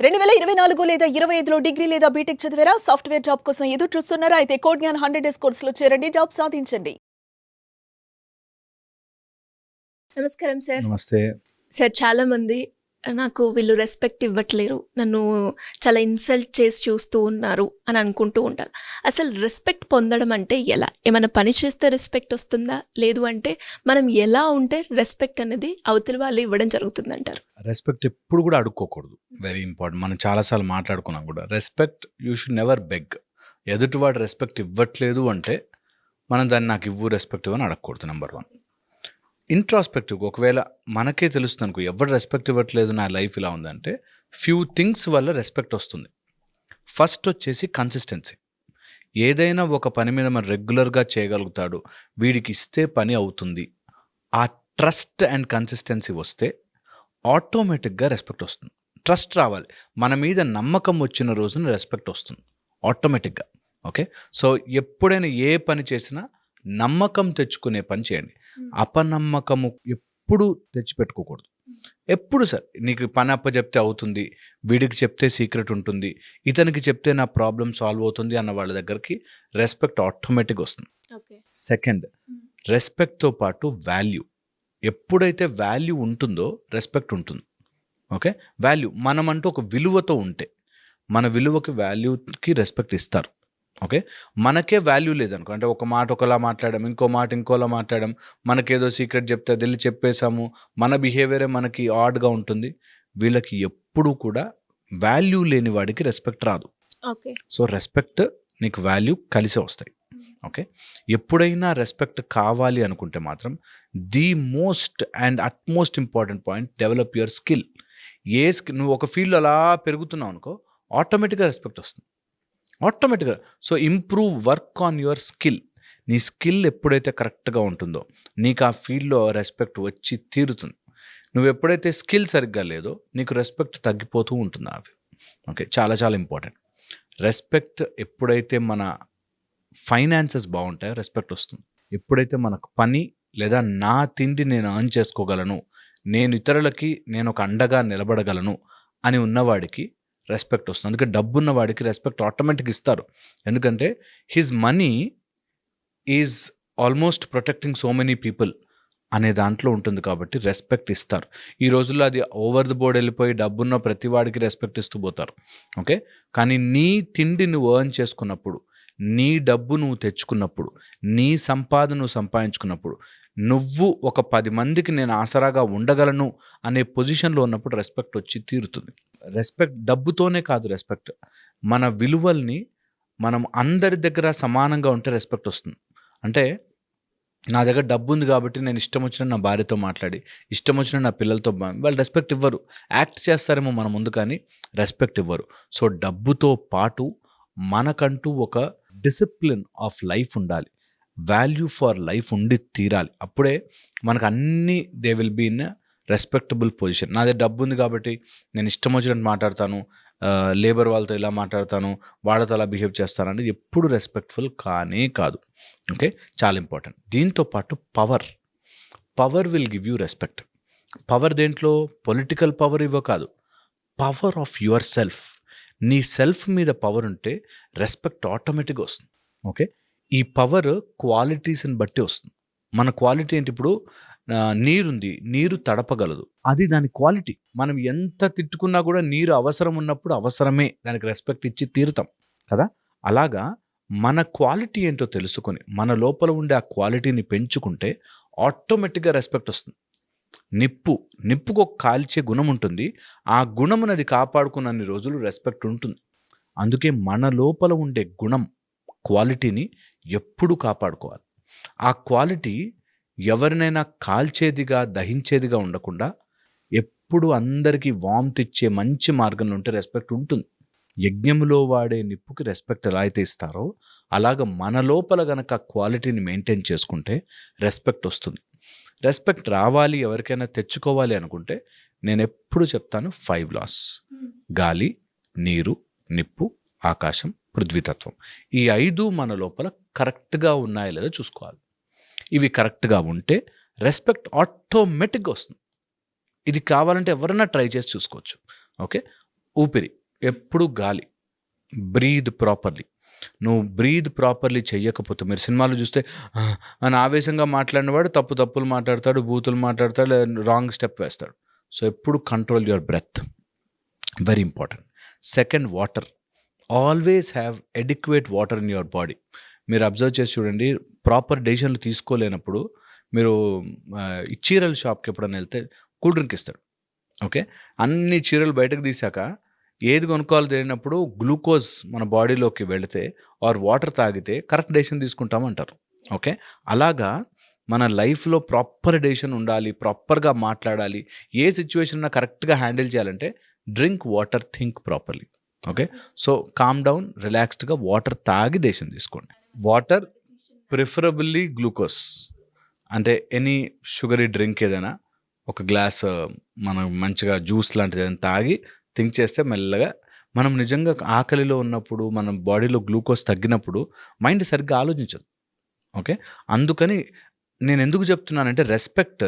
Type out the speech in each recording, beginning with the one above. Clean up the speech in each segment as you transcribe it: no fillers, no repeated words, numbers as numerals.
2024 లేదా 25లో డిగ్రీ లేదా బీటెక్ చదివారా? సాఫ్ట్‌వేర్ జాబ్ కోసం ఎదురు చూస్తున్నారా? అయితే కోడ్ జ్ఞాన్ 100 డేస్ కోర్సులో చేరండి. జాబ్ సాధించండి. నమస్కారం సార్. నమస్తే. సార్ చాలామంది నాకు వీళ్ళు రెస్పెక్ట్ ఇవ్వట్లేరు. నన్ను చాలా ఇన్సల్ట్ చేసి చూస్తూ ఉన్నారు అని అనుకుంటూ ఉంటారు. అసలు రెస్పెక్ట్ పొందడం అంటే ఎలా? ఏమైనా పని చేస్తే రెస్పెక్ట్ వస్తుందా? లేదు అంటే మనం ఎలా ఉంటే రెస్పెక్ట్ అనేది అవతలి వాళ్ళు ఇవ్వడం జరుగుతుందంటారు? రెస్పెక్ట్ ఎప్పుడు కూడా అడుక్కోకూడదు. Very important. మనం చాలాసార్లు మాట్లాడుకున్నాం కూడా. Respect you should never beg. ఎదుటివాడు రెస్పెక్ట్ ఇవ్వట్లేదు అంటే మనం దాన్ని నాకు ఇవ్వు రెస్పెక్ట్ ఇవ్వని అడగకూడదు. నెంబర్ 1. ఇంట్రాస్పెక్టివ్ ఒకవేళ మనకే తెలుస్తుంది అనుకో, ఎవరు రెస్పెక్ట్ ఇవ్వట్లేదు నా లైఫ్ ఇలా ఉందంటే ఫ్యూ థింగ్స్ వల్ల రెస్పెక్ట్ వస్తుంది. ఫస్ట్ వచ్చేసి కన్సిస్టెన్సీ. ఏదైనా ఒక పని మీద మనం రెగ్యులర్గా చేయగలుగుతాడు, వీడికి ఇస్తే పని అవుతుంది, ఆ ట్రస్ట్ అండ్ కన్సిస్టెన్సీ వస్తే ఆటోమేటిక్గా రెస్పెక్ట్ వస్తుంది. ట్రస్ట్ రావాలి, మన మీద నమ్మకం వచ్చిన రోజున రెస్పెక్ట్ వస్తుంది ఆటోమేటిక్గా. ఓకే, సో ఎప్పుడైనా ఏ పని చేసినా నమ్మకం తెచ్చుకునే పని చేయండి. అపనమ్మకము ఎప్పుడు తెచ్చిపెట్టుకోకూడదు. ఎప్పుడు సార్ నీకు పని అప్ప చెప్తే అవుతుంది, వీడికి చెప్తే సీక్రెట్ ఉంటుంది, ఇతనికి చెప్తే నా ప్రాబ్లం సాల్వ్ అవుతుంది అన్న వాళ్ళ దగ్గరికి రెస్పెక్ట్ ఆటోమేటిక్గా వస్తుంది. సెకండ్, రెస్పెక్ట్తో పాటు వాల్యూ. ఎప్పుడైతే వాల్యూ ఉంటుందో రెస్పెక్ట్ ఉంటుంది. ఓకే, వాల్యూ మనమంటూ ఒక విలువతో ఉంటే మన విలువకి వాల్యూకి రెస్పెక్ట్ ఇస్తారు. ఓకే, మనకే వాల్యూ లేదనుకో, అంటే ఒక మాట ఒకలా మాట్లాడడం, ఇంకో మాట ఇంకోలా మాట్లాడడం, మనకేదో సీక్రెట్ చెప్తే అది వెళ్ళి చెప్పేశాము, మన బిహేవియరే మనకి ఆడ్గా ఉంటుంది. వీళ్ళకి ఎప్పుడు కూడా వాల్యూ లేని వాడికి రెస్పెక్ట్ రాదు. ఓకే, సో రెస్పెక్ట్ నీకు వాల్యూ కలిసే వస్తాయి. ఓకే, ఎప్పుడైనా రెస్పెక్ట్ కావాలి అనుకుంటే మాత్రం the most and utmost important point, develop your skill. నువ్వు ఒక ఫీల్డ్ అలా పెరుగుతున్నావు అనుకో, ఆటోమేటిక్గా రెస్పెక్ట్ వస్తుంది ఆటోమేటిక్గా. So improve, work on your skill. నీ స్కిల్ ఎప్పుడైతే కరెక్ట్గా ఉంటుందో నీకు ఆ ఫీల్డ్లో రెస్పెక్ట్ వచ్చి తీరుతుంది. నువ్వు ఎప్పుడైతే స్కిల్ సరిగ్గా లేదో నీకు రెస్పెక్ట్ తగ్గిపోతూ ఉంటుంది అవి. ఓకే, చాలా చాలా ఇంపార్టెంట్. రెస్పెక్ట్ ఎప్పుడైతే మన ఫైనాన్సెస్ బాగుంటాయో రెస్పెక్ట్ వస్తుంది. ఎప్పుడైతే మనకు పని లేదా నా తిండి నేను ఎర్న్ చేసుకోగలను, నేను ఇతరులకి నేను ఒక అండగా నిలబడగలను అని ఉన్నవాడికి రెస్పెక్ట్ వస్తుంది. అందుకే డబ్బున్న వాడికి రెస్పెక్ట్ ఆటోమేటిక్ ఇస్తారు. ఎందుకంటే his money is almost protecting so many people అనే దాంట్లో ఉంటుంది కాబట్టి రెస్పెక్ట్ ఇస్తారు. ఈ రోజుల్లో అది ఓవర్ ది బోర్డ్ వెళ్ళిపోయి డబ్బున్న ప్రతి వాడికి రెస్పెక్ట్ ఇస్తూ పోతారు. ఓకే, కానీ నీ తిండి నువ్వు ఎర్న్ చేసుకున్నప్పుడు, నీ డబ్బు నువ్వు తెచ్చుకున్నప్పుడు, నీ సంపాదన నువ్వు సంపాదించుకున్నప్పుడు, నువ్వు ఒక 10 మందికి నేను ఆసరాగా ఉండగలను అనే పొజిషన్లో ఉన్నప్పుడు రెస్పెక్ట్ వచ్చి తీరుతుంది. రెస్పెక్ట్ డబ్బుతోనే కాదు, రెస్పెక్ట్ మన విలువల్ని మనం అందరి దగ్గర సమానంగా ఉంటే రెస్పెక్ట్ వస్తుంది. అంటే నా దగ్గర డబ్బు ఉంది కాబట్టి నేను ఇష్టం వచ్చిన నా భార్యతో మాట్లాడి, ఇష్టం వచ్చిన నా పిల్లలతో వాళ్ళు రెస్పెక్ట్ ఇవ్వరు. యాక్ట్ చేస్తారేమో మన ముందు, కానీ రెస్పెక్ట్ ఇవ్వరు. సో డబ్బుతో పాటు మనకంటూ ఒక డిసిప్లిన్ ఆఫ్ లైఫ్ ఉండాలి, వాల్యూ ఫర్ లైఫ్ ఉండి తీరాలి. అప్పుడే మనకు అన్నీ they will be in respectable position. నా దగ్గర డబ్బు ఉంది కాబట్టి నేను ఇష్టం వచ్చినట్టు మాట్లాడతాను, లేబర్ వాళ్ళతో ఇలా మాట్లాడతాను, వాళ్ళతో అలా బిహేవ్ చేస్తాను అంటే ఎప్పుడు రెస్పెక్ట్ఫుల్ కానే కాదు. ఓకే, చాలా ఇంపార్టెంట్. దీంతో పాటు power will give you respect. Power దేంట్లో? పొలిటికల్ పవర్ ఇవ్వ కాదు, పవర్ ఆఫ్ యువర్ సెల్ఫ్. నీ సెల్ఫ్ మీద పవర్ ఉంటే రెస్పెక్ట్ ఆటోమేటిక్గా వస్తుంది. ఓకే, ఈ పవర్ క్వాలిటీస్ని బట్టి వస్తుంది. మన క్వాలిటీ ఏంటి? ఇప్పుడు నీరుంది, నీరు తడపగలదు, అది దాని క్వాలిటీ. మనం ఎంత తిట్టుకున్నా కూడా నీరు అవసరం ఉన్నప్పుడు అవసరమే, దానికి రెస్పెక్ట్ ఇచ్చి తీరుతాం కదా. అలాగా మన క్వాలిటీ ఏంటో తెలుసుకొని మన లోపల ఉండే ఆ క్వాలిటీని పెంచుకుంటే ఆటోమేటిక్గా రెస్పెక్ట్ వస్తుంది. నిప్పుకు ఒక కాల్చే గుణం ఉంటుంది, ఆ గుణమునది కాపాడుకున్నన్ని రోజులు రెస్పెక్ట్ ఉంటుంది. అందుకే మన లోపల ఉండే గుణం, క్వాలిటీని ఎప్పుడు కాపాడుకోవాలి. ఆ క్వాలిటీ ఎవరినైనా కాల్చేదిగా, దహించేదిగా ఉండకుండా ఎప్పుడు అందరికీ వామ్త్ ఇచ్చే మంచి మార్గంలో ఉంటే రెస్పెక్ట్ ఉంటుంది. యజ్ఞంలో వాడే నిప్పుకి రెస్పెక్ట్ ఎలా అయితే ఇస్తారో అలాగ మన లోపల గనక క్వాలిటీని మెయింటైన్ చేసుకుంటే రెస్పెక్ట్ వస్తుంది. రెస్పెక్ట్ రావాలి, ఎవరికైనా తెచ్చుకోవాలి అనుకుంటే నేను ఎప్పుడు చెప్తాను 5 laws: గాలి, నీరు, నిప్పు, ఆకాశం, పృథ్వీతత్వం. ఈ 5 మన లోపల కరెక్ట్గా ఉన్నాయో లేదో చూసుకోవాలి. ఇవి కరెక్ట్గా ఉంటే రెస్పెక్ట్ ఆటోమేటిక్గా వస్తుంది. ఇది కావాలంటే ఎవరైనా ట్రై చేసి చూసుకోవచ్చు. ఓకే, ఊపిరి, ఎప్పుడు గాలి, బ్రీద్ ప్రాపర్లీ. నువ్వు బ్రీద్ ప్రాపర్లీ చెయ్యకపోతే, మీరు సినిమాలు చూస్తే అని ఆవేశంగా మాట్లాడినవాడు తప్పులు మాట్లాడతాడు, బూతులు మాట్లాడతాడు, రాంగ్ స్టెప్ వేస్తాడు. సో ఎప్పుడు control your breath, very important. Second, water. Always have adequate water in your body. మీరు అబ్జర్వ్ చేసి చూడండి, ప్రాపర్ డెసిషన్లు తీసుకోలేనప్పుడు మీరు ఈ చీరల షాప్కి ఎప్పుడైనా వెళ్తే కూల్ డ్రింక్ ఇస్తాడు. ఓకే, అన్ని చీరలు బయటకు తీసాక ఏది కొనుక్కోవాలో తెలియనప్పుడు గ్లూకోజ్ మన బాడీలోకి వెళితే ఆర్ వాటర్ తాగితే కరెక్ట్ డెసిషన్ తీసుకుంటామంటారు. ఓకే, అలాగా మన లైఫ్లో ప్రాపర్ డెసిషన్ ఉండాలి, ప్రాపర్గా మాట్లాడాలి, ఏ సిచ్యువేషన్ అయినా కరెక్ట్గా హ్యాండిల్ చేయాలంటే drink water, think properly. Okay, so calm down, రిలాక్స్డ్గా వాటర్ తాగి డెసిషన్ తీసుకోండి. వాటర్, ప్రిఫరబుల్లీ గ్లూకోజ్, అంటే ఎనీ షుగరీ డ్రింక్ ఏదైనా ఒక గ్లాస్ మనం మంచిగా జ్యూస్ లాంటిది ఏదైనా తాగి థింక్ చేస్తే మెల్లగా మనం నిజంగా ఆకలిలో ఉన్నప్పుడు, మన బాడీలో గ్లూకోజ్ తగ్గినప్పుడు మైండ్ సరిగ్గా ఆలోచించదు. ఓకే, అందుకని నేను ఎందుకు చెప్తున్నానంటే రెస్పెక్ట్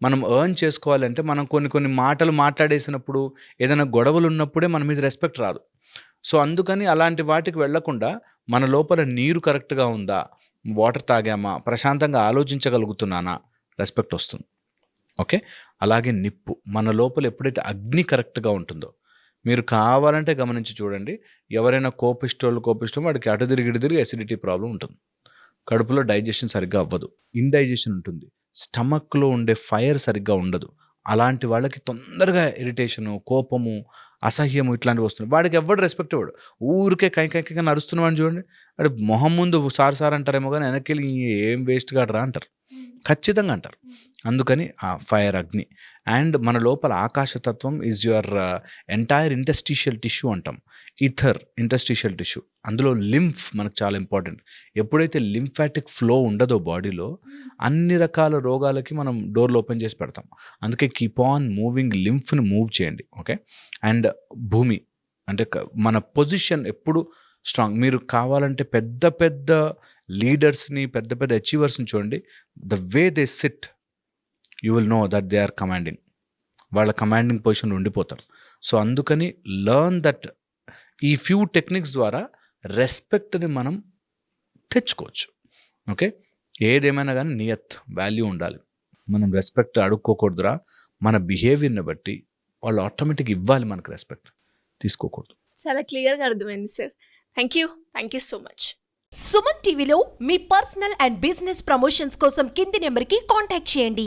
మనం ఎర్న్ చేసుకోవాలంటే మనం కొన్ని మాటలు మాట్లాడేసినప్పుడు, ఏదైనా గొడవలు ఉన్నప్పుడే మన మీద రెస్పెక్ట్ రాదు. సో అందుకని అలాంటి వాటికి వెళ్లకుండా మన లోపల నీరు కరెక్ట్గా ఉందా, వాటర్ తాగామా, ప్రశాంతంగా ఆలోచించగలుగుతున్నానా, రెస్పెక్ట్ వస్తుంది. ఓకే, అలాగే నిప్పు, మన లోపల ఎప్పుడైతే అగ్ని కరెక్ట్గా ఉంటుందో, మీరు కావాలంటే గమనించి చూడండి, ఎవరైనా కోపిష్టం వాడికి అటు తిరిగి అసిడిటీ ప్రాబ్లం ఉంటుంది, కడుపులో డైజెషన్ సరిగ్గా అవ్వదు, ఇండైజెషన్ ఉంటుంది, స్టమక్లో ఉండే ఫైర్ సరిగ్గా ఉండదు. అలాంటి వాళ్ళకి తొందరగా ఇరిటేషను, కోపము, అసహ్యము ఇట్లాంటివి వస్తున్నాయి. వాడికి ఎవడు రెస్పెక్ట్ ఇవ్వడు. ఊరికే కైకైగా నడుస్తున్నవాడిని చూడండి, అంటే మొహం ముందు సార్ అంటారేమో కానీ వెనక్కి వెళ్ళి ఏం వేస్ట్ కాడరా అంటారు, ఖచ్చితంగా అంటారు. అందుకని ఆ ఫైర్, అగ్ని. అండ్ మన లోపల ఆకాశతత్వం is your entire interstitial tissue అంటాం, ఈథర్ ఇంటస్టిషియల్ టిష్యూ. అందులో లింఫ్ మనకు చాలా ఇంపార్టెంట్. ఎప్పుడైతే లింఫాటిక్ ఫ్లో ఉండదో బాడీలో, అన్ని రకాల రోగాలకి మనం డోర్లు ఓపెన్ చేసి పెడతాం. అందుకే కీప్ ఆన్ మూవింగ్, లింఫ్ని మూవ్ చేయండి. ఓకే, అండ్ భూమి, అంటే మన పొజిషన్ ఎప్పుడు స్ట్రాంగ్. మీరు కావాలంటే పెద్ద లీడర్స్ని, పెద్ద అచీవర్స్ని చూడండి, the way they sit you will know that they are commanding. వాళ్ళ కమాండింగ్ పొజిషన్ ఉండిపోతారు. సో అందుకని లర్న్ దట్. ఈ ఫ్యూ టెక్నిక్స్ ద్వారా రెస్పెక్ట్ని మనం తెచ్చుకోవచ్చు. ఓకే, ఏదేమైనా కానీ నియత్, వాల్యూ ఉండాలి. మనం రెస్పెక్ట్ అడుక్కోకూడదురా, మన బిహేవియర్ని బట్టి వాళ్ళు ఆటోమేటిక్ ఇవ్వాలి మనకు రెస్పెక్ట్, తీసుకోకూడదు. చాలా క్లియర్గా అర్థమైంది sir. Thank you so much. Suman టీవీలో మీ పర్సనల్ అండ్ బిజినెస్ ప్రమోషన్స్ కోసం కింది నెంబర్కి కాంటాక్ట్ చేయండి.